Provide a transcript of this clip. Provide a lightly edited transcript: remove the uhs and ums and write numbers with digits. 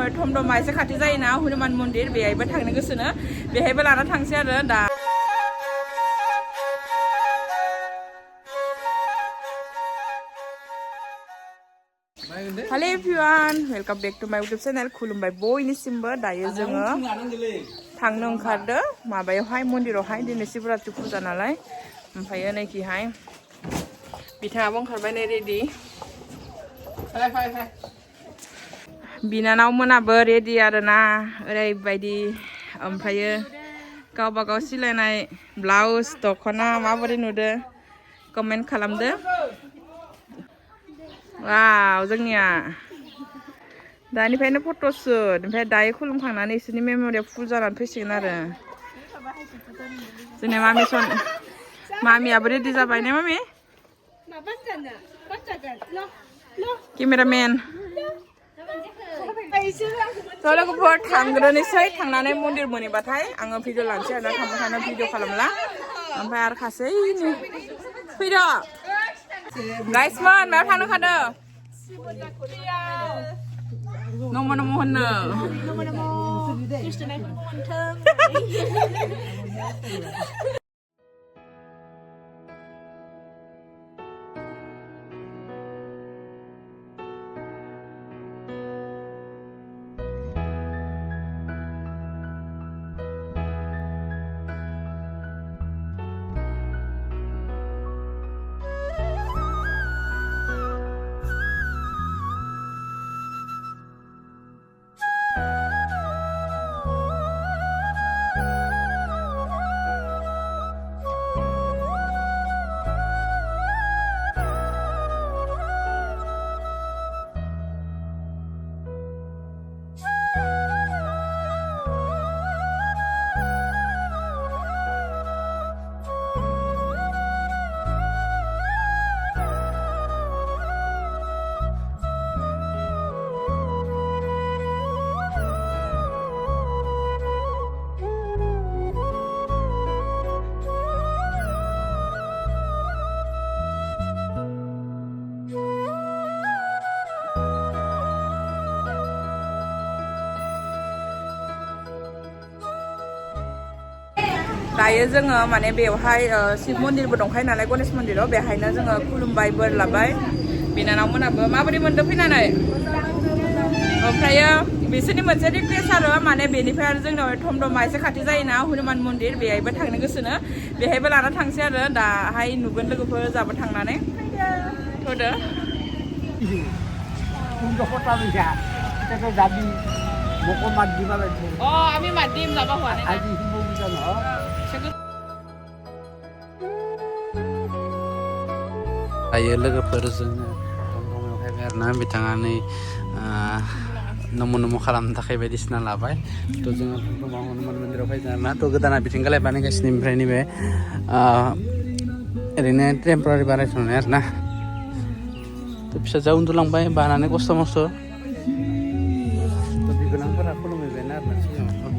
थम दमा एसे खाथि जायोना हनुमान मन्दिर बेहायबो थांनो गोसोनो बेहायबो लाना थांसै आरो दा hello everyone welcome back to my YouTube channel खुलुमबाय बयनिसिमबो दायो जोङो थांनो ओंखारदो माबायावहाय मन्दिरावहाय दिनै शिवरात्रि फुजा नालाय ओमफ्राय नैखिहाय बिथाङाबो ओंखारबाय नै रेडि बिनानाव मोनाबो रेडि आरोना ओरैबायदि ओमफ्रायो गावबा गाव सिलायनाय ब्लाउस दख'ना माबोरै नुदो कमेन्ट खालामदो वाव जोंनिया दानिफ्रायनो फट'शुट ओमफ्राय दायो खुलुमखांनानै इसोरनि मेम'रिया फुल जानानै फैसिगोन आरो जोंनिया मामियाबो रेडि जाबाय ने मामि केमेरामेन लोगोफोर थांग्रोनोसै थांनानै मन्दिर मोनहैबाथाय आङो भिडिअ लानोसै आरो थांबाय थानो भिडिअ खालामला ओमफ्राय आरो खासैनो फैदो गाइसमोन मायाव थांनो खादो नम' नम' होननो दायो जोङो माने बेवहाय शिव मन्दिरबो दंखायो नालाय गणेश मन्दिराव बेहायनो जोङो खुलुमबाय बोर लाबाय बिनानाव मोनाबो माबोरै मोनदों फैनानै ओमफ्रायो बिसोरनि मोनसे रिक्वेस्ट आरो माने बेनिफ्राय आरो जोंनाव थमदमा एसे खाथि जायोना हनुमान मन्दिर बेहायबो थांनो गोसोनो बेहायबो लाना थांसै आरो दाहाय नुगोन लोगोफोर जाबो थांनानै थ'दो আমি মাতিম যাব হোৱা নাই दायो लोगोफोर जोङो दंफाङाव फैबाय आरोना बिथाङा नै नम' खालामनो थाखाय बायदिसिना लाबाय थ' जोङो दंफां हनुमान मन्दिराव फैदों आरोना थ' गोदाना बिथिं गालाय बानायगासिनो ओमफ्राय नैबे ओरैनो टेम्परारि बानायथ'नाय आरोना थ' फिसाजोआ उन्दुलांबाय बानानै खस्थ' मस्थ' थ' बिबोनांफोरा खुलुमहैबायना आरोना सिगाङाव